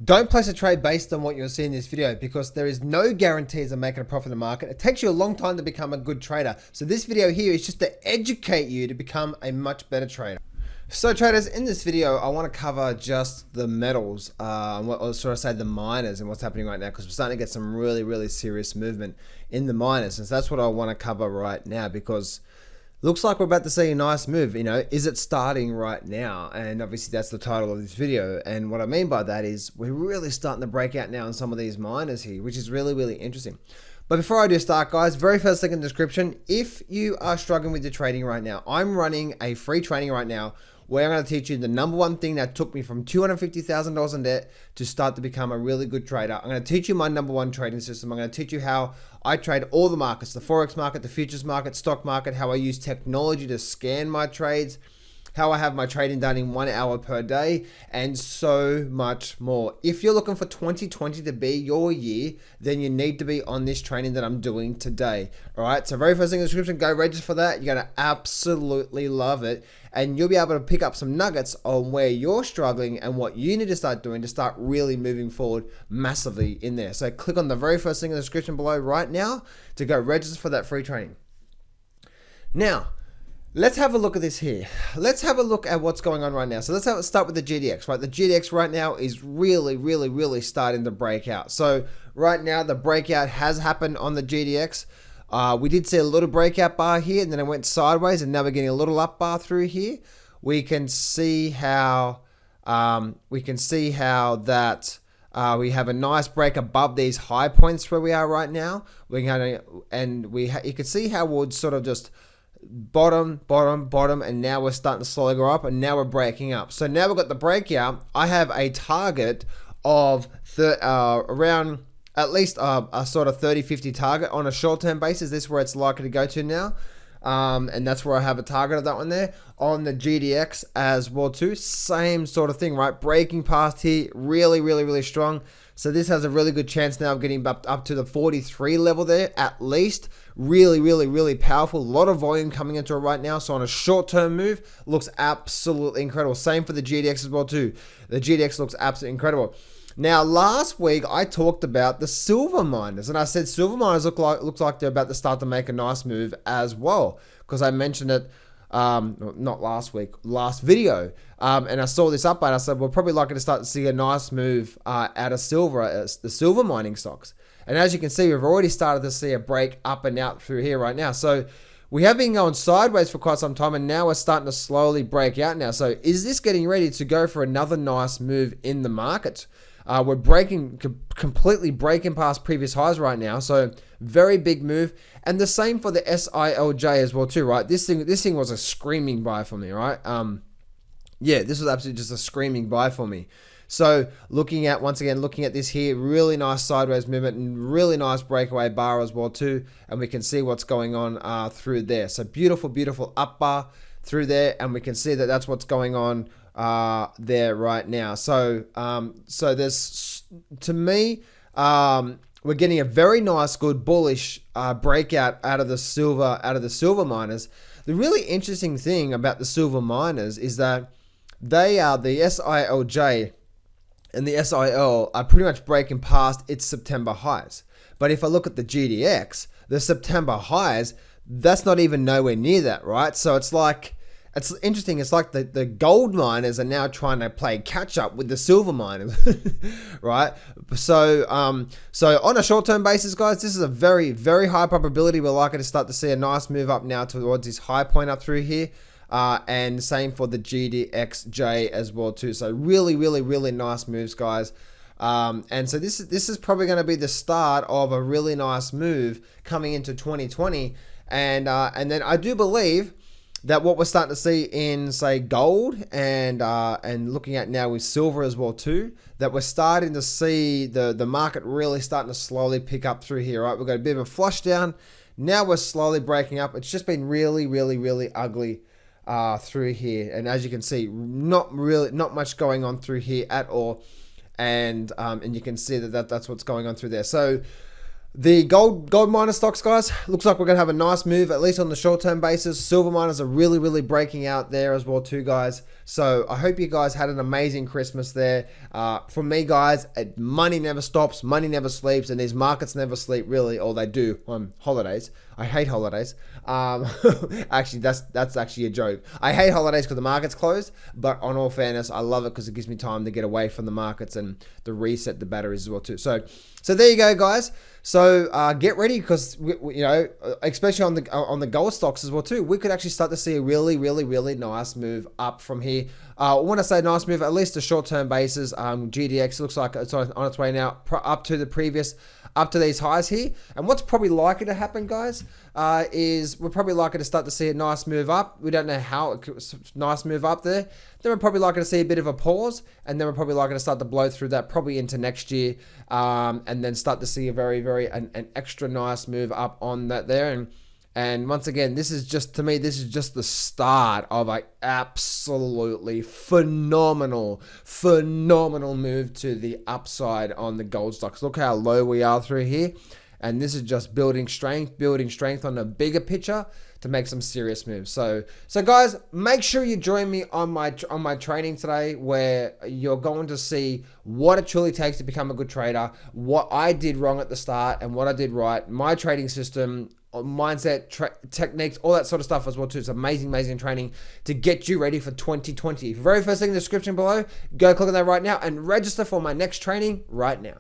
Don't place a trade based on what you'll see in this video because there is no guarantees of making a profit in the market. It takes you a long time to become a good trader. So this video here is just to educate you to become a much better trader. So traders, in this video, I want to cover just the metals, or sort of say the miners and what's happening right now, because we're starting to get some really serious movement in the miners. And so that's what I want to cover right now, because looks like we're about to see a nice move. You know, is it starting right now? And obviously that's the title of this video. And what I mean by that is we're really starting to break out now in some of these miners here, which is really interesting. But before I do start, guys, very first link in the description. If you are struggling with your trading right now, I'm running a free training right now where I'm going to teach you the #1 thing that took me from $250,000 in debt to start to become a really good trader. I'm going to teach you my #1 trading system. I'm going to teach you how I trade all the markets, the Forex market, the futures market, stock market, how I use technology to scan my trades, how I have my trading done in 1 hour per day, and so much more. If you're looking for 2020 to be your year, then you need to be on this training that I'm doing today. All right, so very first thing in the description, go register for that. You're gonna absolutely love it. And you'll be able to pick up some nuggets on where you're struggling and what you need to start doing to start really moving forward massively in there. So click on the very first thing in the description below right now to go register for that free training. Now, let's have a look at this here. Let's have a look at what's going on right now. So let's start with the GDX, right? The GDX right now is really starting to break out. So right now the breakout has happened on the GDX. We did see a little breakout bar here, and then it went sideways, and now we're getting a little up bar through here. We can see how that we have a nice break above these high points where we are right now. You can see how we'll sort of just bottom, and now we're starting to slowly go up, and now we're breaking up. So now we've got the breakout. I have a target of around at least a sort of 30-50 target on a short-term basis. This is where it's likely to go to now. And that's where I have a target of that one there. On the GDX as well too, same sort of thing, right? Breaking past here, really strong. So this has a really good chance now of getting up to the 43 level there at least. Really powerful. A lot of volume coming into it right now. So on a short-term move, looks absolutely incredible. Same for the GDX as well too. The GDX looks absolutely incredible. Now, last week I talked about the silver miners, and I said silver miners looks like they're about to start to make a nice move as well, because I mentioned it not last week, last video, and I saw this up and I said we're probably likely to start to see a nice move out of silver, the silver mining stocks. And as you can see, we've already started to see a break up and out through here right now. So we have been going sideways for quite some time, and now we're starting to slowly break out now. So is this getting ready to go for another nice move in the market? We're completely breaking past previous highs right now, so very big move. And the same for the SILJ as well too, right? This thing was a screaming buy for me, right? Yeah, this was absolutely just a screaming buy for me. So once again looking at this here, really nice sideways movement and really nice breakaway bar as well too. And we can see what's going on through there. So beautiful up bar through there, and we can see that that's what's going on there right now. So there's, to me, we're getting a very nice, good bullish breakout out of the silver miners. The really interesting thing about the silver miners is that they are, the SILJ and the SIL are pretty much breaking past its September highs. But if I look at the GDX, the September highs, that's not even nowhere near that, right? So it's like, it's interesting. It's like the gold miners are now trying to play catch up with the silver miners, right? So on a short-term basis, guys, this is a very high probability we're likely to start to see a nice move up now towards this high point up through here. And same for the GDXJ as well too. So really nice moves, guys. And so this is probably going to be the start of a really nice move coming into 2020. And then I do believe that what we're starting to see in, say, gold and looking at now with silver as well too, that we're starting to see the market really starting to slowly pick up through here, right? We've got a bit of a flush down. Now we're slowly breaking up. It's just been really ugly through here. And as you can see, not much going on through here at all. And you can see that's what's going on through there. So The gold miner stocks, guys, looks like we're going to have a nice move, at least on the short-term basis. Silver miners are really breaking out there as well too, guys. So I hope you guys had an amazing Christmas there. For me, guys, money never stops, money never sleeps, and these markets never sleep, really, or they do on holidays. I hate holidays. Actually, that's actually a joke. I hate holidays because the market's closed, but on all fairness, I love it because it gives me time to get away from the markets and to reset the batteries as well too. So there you go, guys. So get ready, because you know, especially on the gold stocks as well too, we could actually start to see a really nice move up from here. When I say nice move, at least a short-term basis, GDX looks like it's on its way now up to these highs here. And what's probably likely to happen, guys, is we're probably likely to start to see a nice move up. We don't know how, nice move up there. Then we're probably likely to see a bit of a pause, and then we're probably likely to start to blow through that probably into next year, and then start to see a an extra nice move up on that there. And once again, this is just, to me, this is just the start of an absolutely phenomenal move to the upside on the gold stocks. Look how low we are through here. And this is just building strength on a bigger picture to make some serious moves. So guys, make sure you join me on my training today, where you're going to see what it truly takes to become a good trader, what I did wrong at the start and what I did right, my trading system, mindset, techniques, all that sort of stuff as well too. It's amazing training to get you ready for 2020. Very first thing in the description below, go click on that right now and register for my next training right now.